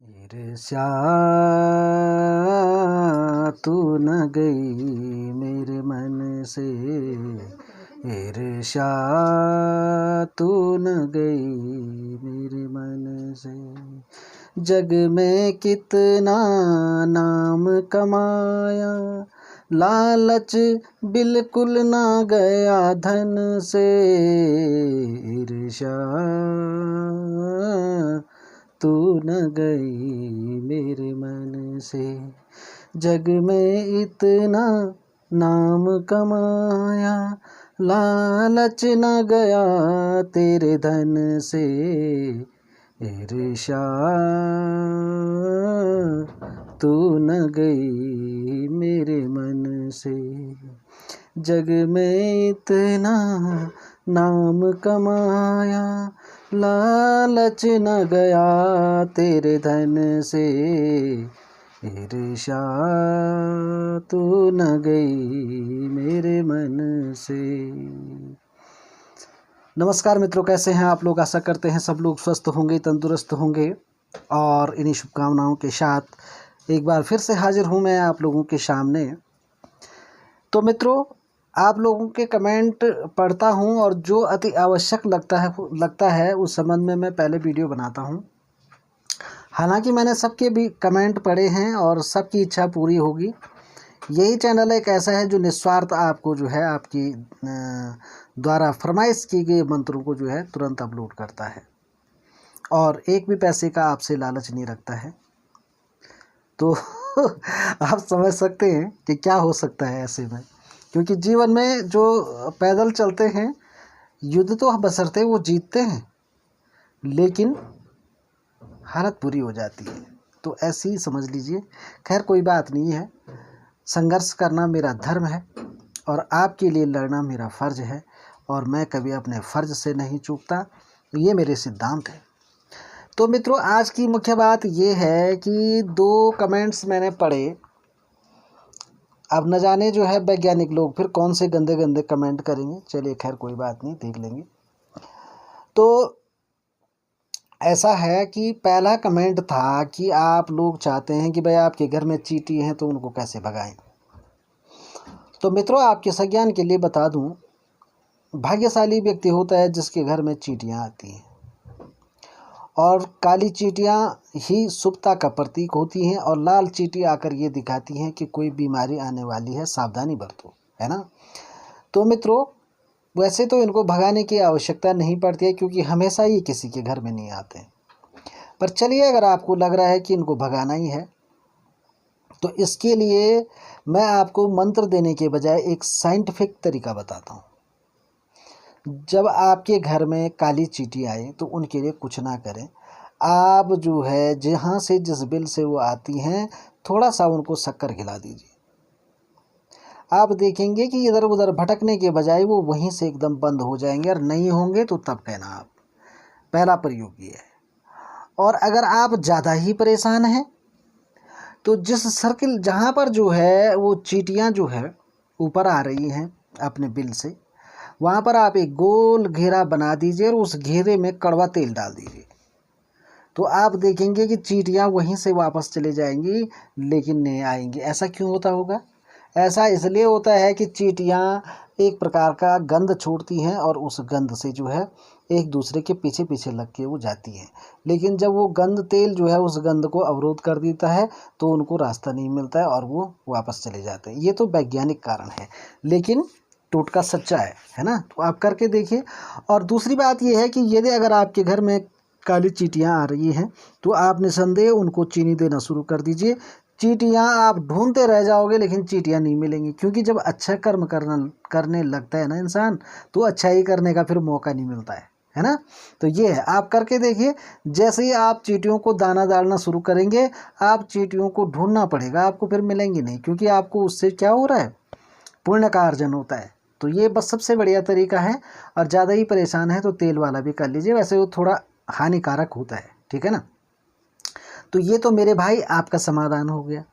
ईर्ष्या तू न गई मेरे मन से, ईर्ष्या तू न गई मेरे मन से। जग में कितना नाम कमाया, लालच बिल्कुल ना गया धन से। ईर्ष्या तू न गई मेरे मन से। जग में इतना नाम कमाया, लालच न गया तेरे धन से। ईर्ष्या तू न गई मेरे मन से। जग में इतना नाम कमाया, लालच न गया तेरे धन से। ईर्ष्या तू न गई मेरे मन से। नमस्कार मित्रों, कैसे हैं आप लोग? आशा करते हैं सब लोग स्वस्थ होंगे, तंदुरुस्त होंगे। और इन्हीं शुभकामनाओं के साथ एक बार फिर से हाजिर हूं मैं आप लोगों के सामने। तो मित्रों, आप लोगों के कमेंट पढ़ता हूं और जो अति आवश्यक लगता है उस संबंध में मैं पहले वीडियो बनाता हूं। हालांकि मैंने सबके भी कमेंट पढ़े हैं और सबकी इच्छा पूरी होगी। यही चैनल एक ऐसा है जो निस्वार्थ आपको जो है आपकी द्वारा फरमाइश की गई मंत्रों को जो है तुरंत अपलोड करता है और एक भी पैसे का आपसे लालच नहीं रखता है। तो आप समझ सकते हैं कि क्या हो सकता है ऐसे में, क्योंकि जीवन में जो पैदल चलते हैं, युद्ध तो बशर्ते वो जीतते हैं, लेकिन हालत बुरी हो जाती है। तो ऐसे ही समझ लीजिए। खैर, कोई बात नहीं है। संघर्ष करना मेरा धर्म है और आपके लिए लड़ना मेरा फ़र्ज है, और मैं कभी अपने फ़र्ज से नहीं चूकता। ये मेरे सिद्धांत है। तो मित्रों, आज की मुख्य बात ये है कि 2 कमेंट्स मैंने पढ़े। अब न जाने जो है वैज्ञानिक लोग फिर कौन से गंदे गंदे कमेंट करेंगे। चलिए, खैर कोई बात नहीं, देख लेंगे। तो ऐसा है कि पहला कमेंट था कि आप लोग चाहते हैं कि भाई आपके घर में चींटी हैं तो उनको कैसे भगाएं। तो मित्रों, आपके संज्ञान के लिए बता दूं, भाग्यशाली व्यक्ति होता है जिसके घर में चींटियां आती हैं। और काली चींटियां ही शुभता का प्रतीक होती हैं, और लाल चींटी आकर ये दिखाती हैं कि कोई बीमारी आने वाली है, सावधानी बरतो, है ना। तो मित्रों, वैसे तो इनको भगाने की आवश्यकता नहीं पड़ती है, क्योंकि हमेशा ही किसी के घर में नहीं आते। पर चलिए, अगर आपको लग रहा है कि इनको भगाना ही है, तो इसके लिए मैं आपको मंत्र देने के बजाय एक साइंटिफिक तरीका बताता हूँ। जब आपके घर में काली चींटी आए तो उनके लिए कुछ ना करें। आप जो है जहाँ से जिस बिल से वो आती हैं, थोड़ा सा उनको शक्कर खिला दीजिए। आप देखेंगे कि इधर उधर भटकने के बजाय वो वहीं से एकदम बंद हो जाएंगे, और नहीं होंगे तो तब कहना आप। पहला प्रयोग ये है। और अगर आप ज़्यादा ही परेशान हैं तो जिस सर्किल जहाँ पर जो है वो चींटियाँ जो है ऊपर आ रही हैं अपने बिल से, वहाँ पर आप एक गोल घेरा बना दीजिए और उस घेरे में कड़वा तेल डाल दीजिए। तो आप देखेंगे कि चींटियाँ वहीं से वापस चले जाएंगी, लेकिन नहीं आएंगी। ऐसा क्यों होता होगा? ऐसा इसलिए होता है कि चींटियाँ एक प्रकार का गंध छोड़ती हैं और उस गंध से जो है एक दूसरे के पीछे पीछे लग के वो जाती हैं। लेकिन जब वो गंध तेल जो है उस गंध को अवरोध कर देता है तो उनको रास्ता नहीं मिलता है और वो वापस चले जाते हैं। ये तो वैज्ञानिक कारण है, लेकिन टोटका सच्चा है ना। तो आप करके देखिए। और दूसरी बात ये है कि यदि अगर आपके घर में काली चींटियाँ आ रही हैं तो आप निसंदेह उनको चीनी देना शुरू कर दीजिए। चींटियाँ आप ढूंढते रह जाओगे, लेकिन चींटियाँ नहीं मिलेंगी, क्योंकि जब अच्छा कर्म करने लगता है ना इंसान, तो अच्छाई करने का फिर मौका नहीं मिलता है ना। तो ये है, आप करके देखिए। जैसे ही आप चींटियों को दाना डालना शुरू करेंगे, आप चींटियों को ढूंढना पड़ेगा, आपको फिर मिलेंगी नहीं, क्योंकि आपको उससे क्या हो रहा है, पुण्य का अर्जन होता है। तो ये बस सबसे बढ़िया तरीका है। और ज़्यादा ही परेशान है तो तेल वाला भी कर लीजिए, वैसे वो थोड़ा हानिकारक होता है, ठीक है ना। तो ये तो मेरे भाई आपका समाधान हो गया।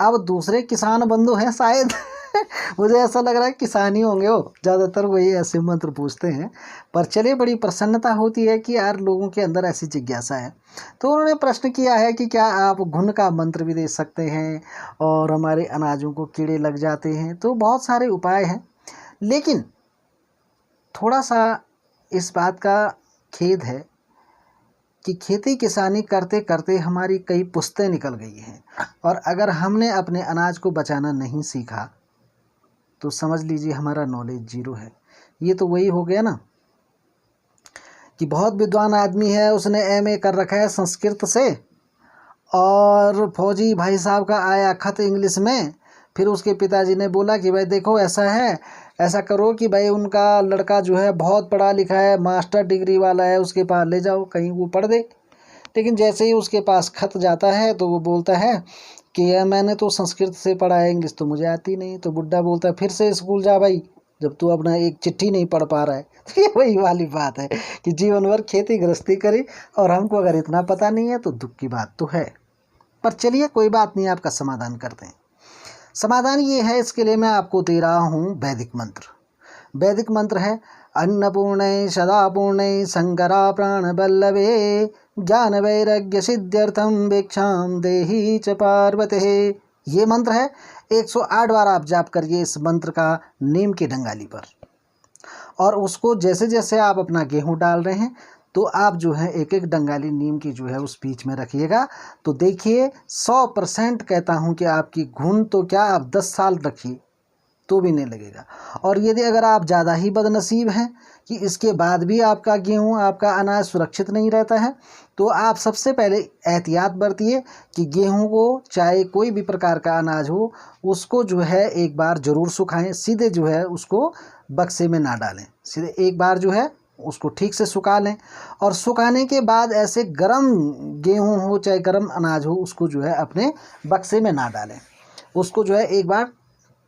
अब दूसरे किसान बंधु हैं शायद मुझे ऐसा लग रहा है किसान ही होंगे, वो ज़्यादातर वही ऐसे मंत्र पूछते हैं। पर चलिए, बड़ी प्रसन्नता होती है कि यार लोगों के अंदर ऐसी जिज्ञासा है। तो उन्होंने प्रश्न किया है कि क्या आप घुन का मंत्र भी दे सकते हैं और हमारे अनाजों को कीड़े लग जाते हैं। तो बहुत सारे उपाय हैं, लेकिन थोड़ा सा इस बात का खेद है कि खेती किसानी करते करते हमारी कई पुश्तें निकल गई हैं, और अगर हमने अपने अनाज को बचाना नहीं सीखा तो समझ लीजिए हमारा नॉलेज जीरो है। ये तो वही हो गया ना कि बहुत विद्वान आदमी है, उसने एमए कर रखा है संस्कृत से, और फौजी भाई साहब का आया खत इंग्लिश में। फिर उसके पिताजी ने बोला कि भाई देखो ऐसा है, ऐसा करो कि भाई उनका लड़का जो है बहुत पढ़ा लिखा है, मास्टर डिग्री वाला है, उसके पास ले जाओ कहीं वो पढ़ दे। लेकिन जैसे ही उसके पास खत जाता है तो वो बोलता है कि यार मैंने तो संस्कृत से पढ़ा है, इंग्लिश तो मुझे आती नहीं। तो बुड्ढा बोलता है फिर से स्कूल जा भाई, जब तू अपना एक चिट्ठी नहीं पढ़ पा रहा है। तो ये वही वाली बात है कि जीवन भर खेती गृहस्थी करी और हमको अगर इतना पता नहीं है तो दुख की बात तो है। पर चलिए कोई बात नहीं, आपका समाधान करते हैं। समाधान ये है, इसके लिए मैं आपको दे रहा हूँ वैदिक मंत्र। वैदिक मंत्र है अन्नपूर्णे सदापूर्णे शंकरा प्राण बल्लवे ज्ञान वैराग्य सिद्ध्यर्थम भिक्षाम देहि च पार्वते। ये मंत्र है, 108 बार आप जाप करिए इस मंत्र का नीम की डंगाली पर। और उसको जैसे जैसे आप अपना गेहूं डाल रहे हैं तो आप जो है एक एक डंगाली नीम की जो है उस बीच में रखिएगा। तो देखिए 100% कहता हूं कि आपकी घुन तो क्या, आप 10 साल रखिए तो भी नहीं लगेगा। और यदि अगर आप ज़्यादा ही बदनसीब हैं कि इसके बाद भी आपका गेहूं, आपका अनाज सुरक्षित नहीं रहता है, तो आप सबसे पहले एहतियात बरतिए कि गेहूं को, चाहे कोई भी प्रकार का अनाज हो, उसको जो है एक बार ज़रूर सुखाएं। सीधे जो है उसको बक्से में ना डालें, सीधे एक बार जो है उसको ठीक से सुखा लें। और सुखाने के बाद ऐसे गर्म गेहूं हो चाहे गर्म अनाज हो, उसको जो है अपने बक्से में ना डालें, उसको जो है एक बार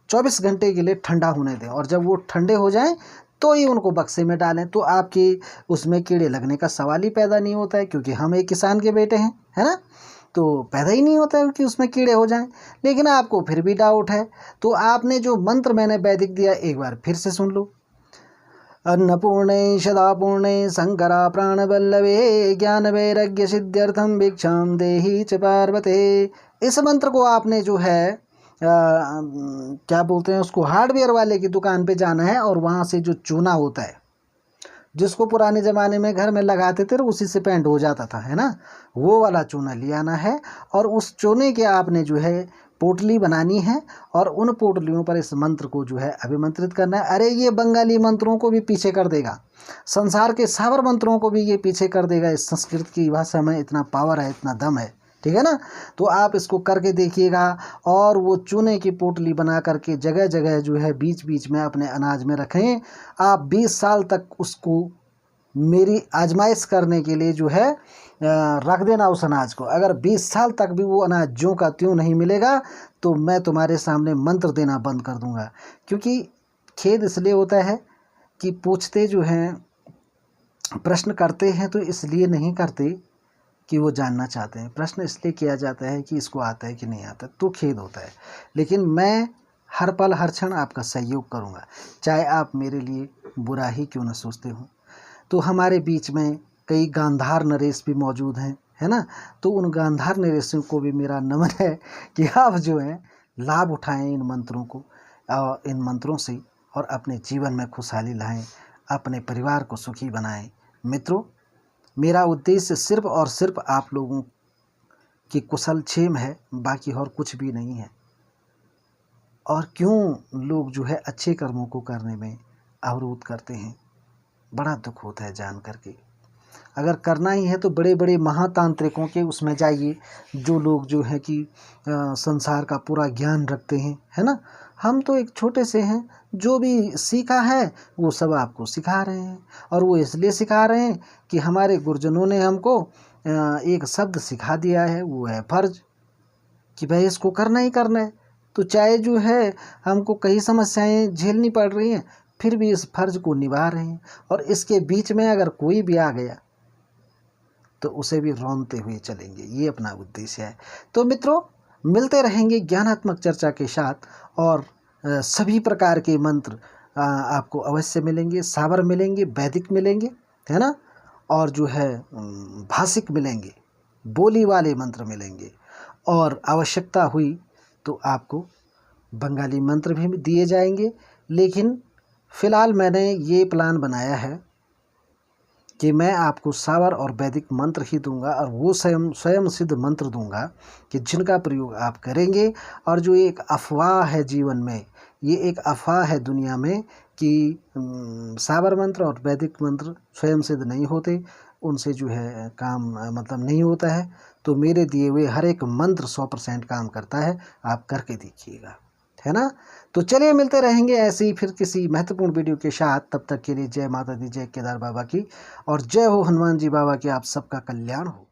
24 घंटे के लिए ठंडा होने दें। और जब वो ठंडे हो जाएं तो ही उनको बक्से में डालें। तो आपकी उसमें कीड़े लगने का सवाल ही पैदा नहीं होता है, क्योंकि हम एक किसान के बेटे हैं, है ना। तो पैदा ही नहीं होता है कि उसमें कीड़े हो जाएं। लेकिन आपको फिर भी डाउट है, तो आपने जो मंत्र मैंने वैदिक दिया एक बार फिर से सुन लो। अन्नपूर्णे सदापूर्णे शंकरा प्राण बल्लवे ज्ञान वैराग्य सिद्ध्यर्थम भिक्षाम देहि च पार्वते। इस मंत्र को आपने जो है क्या बोलते हैं उसको, हार्डवेयर वाले की दुकान पे जाना है, और वहाँ से जो चूना होता है जिसको पुराने ज़माने में घर में लगाते थे, उसी से पेंट हो जाता था, है ना, वो वाला चूना ले आना है। और उस चूने के आपने जो है पोटली बनानी है, और उन पोटलियों पर इस मंत्र को जो है अभिमंत्रित करना है। अरे ये बंगाली मंत्रों को भी पीछे कर देगा, संसार के सावर मंत्रों को भी ये पीछे कर देगा। इस संस्कृत की भाषा में इतना पावर है, इतना दम है, ठीक है ना। तो आप इसको करके देखिएगा, और वो चूने की पोटली बना करके जगह जगह जो है बीच बीच में अपने अनाज में रखें। आप 20 साल तक उसको मेरी आजमाइश करने के लिए जो है रख देना उस अनाज को। अगर 20 साल तक भी वो अनाज ज्यों का त्यों नहीं मिलेगा तो मैं तुम्हारे सामने मंत्र देना बंद कर दूंगा। क्योंकि खेद इसलिए होता है कि पूछते जो हैं, प्रश्न करते हैं तो इसलिए नहीं करते कि वो जानना चाहते हैं, प्रश्न इसलिए किया जाता है कि इसको आता है कि नहीं आता, तो खेद होता है। लेकिन मैं हर पल हर क्षण आपका सहयोग करूंगा, चाहे आप मेरे लिए बुरा ही क्यों न सोचते हो। तो हमारे बीच में कई गांधार नरेश भी मौजूद हैं, है ना। तो उन गांधार नरेशों को भी मेरा नमन है कि आप जो है लाभ उठाएं इन मंत्रों को, इन मंत्रों से, और अपने जीवन में खुशहाली लाएं, अपने परिवार को सुखी बनाएं। मित्रों, मेरा उद्देश्य सिर्फ और सिर्फ आप लोगों की कुशल क्षेम है, बाकी और कुछ भी नहीं है। और क्यों लोग जो है अच्छे कर्मों को करने में अवरोध करते हैं, बड़ा दुख होता है जान करके। अगर करना ही है तो बड़े बड़े महातांत्रिकों के उसमें जाइए, जो लोग जो है कि संसार का पूरा ज्ञान रखते हैं, है ना। हम तो एक छोटे से हैं, जो भी सीखा है वो सब आपको सिखा रहे हैं। और वो इसलिए सिखा रहे हैं कि हमारे गुरुजनों ने हमको एक शब्द सिखा दिया है, वो है फर्ज, कि भाई इसको करना ही करना है। तो चाहे जो है हमको कई समस्याएं झेलनी पड़ रही हैं, फिर भी इस फर्ज को निभा रहे हैं। और इसके बीच में अगर कोई भी आ गया तो उसे भी रौंदते हुए चलेंगे, ये अपना उद्देश्य है। तो मित्रों, मिलते रहेंगे ज्ञानात्मक चर्चा के साथ, और सभी प्रकार के मंत्र आपको अवश्य मिलेंगे। सावर मिलेंगे, वैदिक मिलेंगे, है ना, और जो है भाषिक मिलेंगे, बोली वाले मंत्र मिलेंगे, और आवश्यकता हुई तो आपको बंगाली मंत्र भी दिए जाएंगे। लेकिन फ़िलहाल मैंने ये प्लान बनाया है कि मैं आपको सावर और वैदिक मंत्र ही दूंगा, और वो स्वयं सिद्ध मंत्र दूंगा कि जिनका प्रयोग आप करेंगे। और जो एक अफवाह है जीवन में, ये एक अफवाह है दुनिया में कि सावर मंत्र और वैदिक मंत्र स्वयं सिद्ध नहीं होते, उनसे जो है काम मतलब नहीं होता है। तो मेरे दिए हुए हर एक मंत्र 100% काम करता है, आप करके देखिएगा, है ना। तो चलिए मिलते रहेंगे ऐसे ही फिर किसी महत्वपूर्ण वीडियो के साथ। तब तक के लिए जय माता दी, जय केदार बाबा की, और जय हो हनुमान जी बाबा की। आप सबका कल्याण हो।